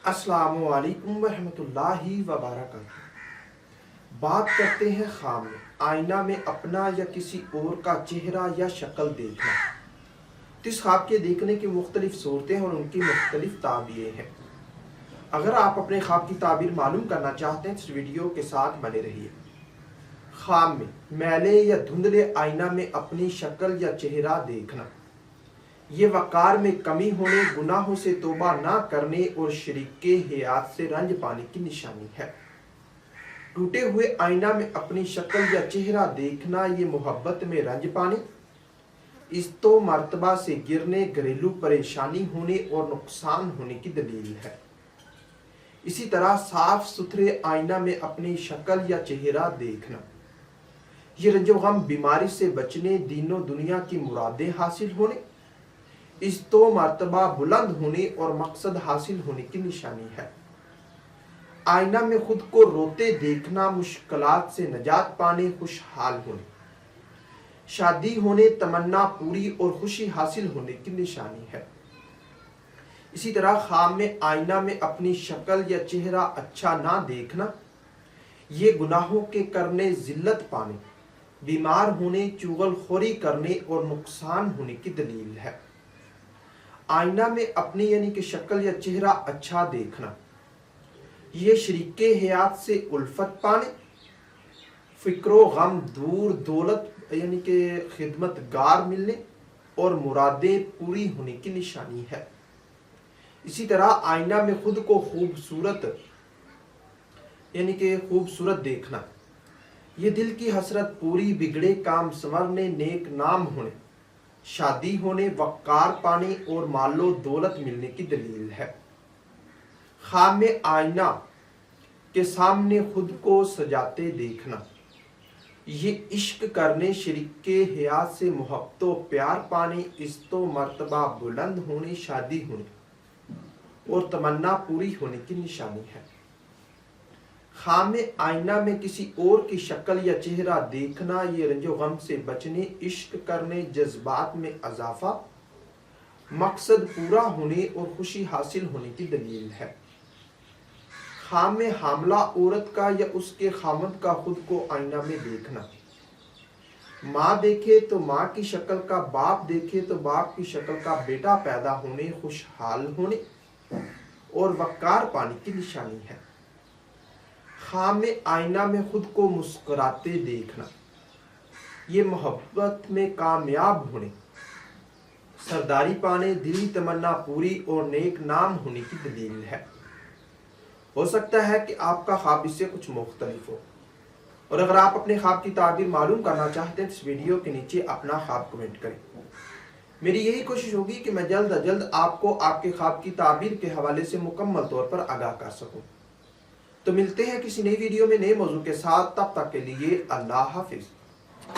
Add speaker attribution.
Speaker 1: अस्सलामु अलैकुम वरहमतुल्लाहि वबरकातुहू। बात करते हैं ख्वाब में। आईना में अपना या किसी और का चेहरा या शक्ल देखना। तो इस ख्वाब के देखने की मुख्तलिफ सूरतें और उनकी मुख्तलिफ ताबीरें हैं। अगर आप अपने ख्वाब की ताबीर मालूम करना चाहते हैं तो इस वीडियो के साथ बने रहिए। ख्वाब में मैले या धुंधले आईना में अपनी शक्ल या चेहरा देखना, ये वक़ार में कमी होने, गुनाहों से तौबा ना करने और शरीके हयात से रंज पाने की निशानी है। टूटे हुए आईना में अपनी शक्ल या चेहरा देखना, ये मोहब्बत में रंज पाने, इस्तो मर्तबा से गिरने, घरेलू परेशानी होने और नुकसान होने की दलील है। इसी तरह साफ सुथरे आईना में अपनी शक्ल या चेहरा देखना, ये रंजो गम, बीमारी से बचने, दीनों दुनिया की मुरादें हासिल होने, इस तो मर्तबा बुलंद होने और मकसद हासिल होने की निशानी है। आईना में खुद को रोते देखना, मुश्किलात से नजात पाने, खुशहाल होने, शादी होने, तमन्ना पूरी और खुशी हासिल होने की निशानी है। इसी तरह ख्वाब में आईना में अपनी शक्ल या चेहरा अच्छा ना देखना, ये गुनाहों के करने, जिल्लत पाने, बीमार होने, चुगलखोरी करने और नुकसान होने की दलील है। आईना में अपनी यानी कि शक्ल या चेहरा अच्छा देखना, ये शरीके हयात से उल्फत पाने, फिक्रो गम दूर, दौलत यानी कि खिदमतगार मिलने और मुरादें पूरी होने की निशानी है। इसी तरह आईना में खुद को खूबसूरत यानी कि खूबसूरत देखना, ये दिल की हसरत पूरी, बिगड़े काम संवरने, नेक नाम होने, शादी होने, वक़ार पाने और मालो दौलत मिलने की दलील है। ख्वाब में आईना के सामने खुद को सजाते देखना, ये इश्क करने, शरीके हयात से मोहब्बत प्यार पाने, इस्तो मर्तबा बुलंद होने, शादी होने और तमन्ना पूरी होने की निशानी है। ख्वाब में आईना में किसी और की शक्ल या चेहरा देखना, ये रंजो गम से बचने, इश्क करने, जज्बात में इजाफा, मकसद पूरा होने और खुशी हासिल होने की दलील है। ख्वाब में हामला औरत का या उसके खामद का खुद को आईना में देखना, माँ देखे तो माँ की शक्ल का, बाप देखे तो बाप की शक्ल का बेटा पैदा होने, खुशहाल होने और वक़ार पाने की निशानी है। ख्वाब में आईना में खुद को मुस्कुराते देखना, ये मोहब्बत में कामयाब होने, सरदारी पाने, दिली तमन्ना पूरी और नेक नाम होने की दलील है। हो सकता है कि आपका ख्वाब इससे कुछ मुख्तलिफ हो, और अगर आप अपने ख्वाब की ताबीर मालूम करना चाहते हैं तो इस वीडियो के नीचे अपना ख्वाब कमेंट करें। मेरी यही कोशिश होगी कि मैं जल्द अज जल्द आपको आपके ख्वाब की ताबीर के हवाले से मुकम्मल तौर पर आगाह कर सकूं। तो मिलते हैं किसी नई वीडियो में नए मौजू के साथ, तब तक के लिए अल्लाह हाफिज।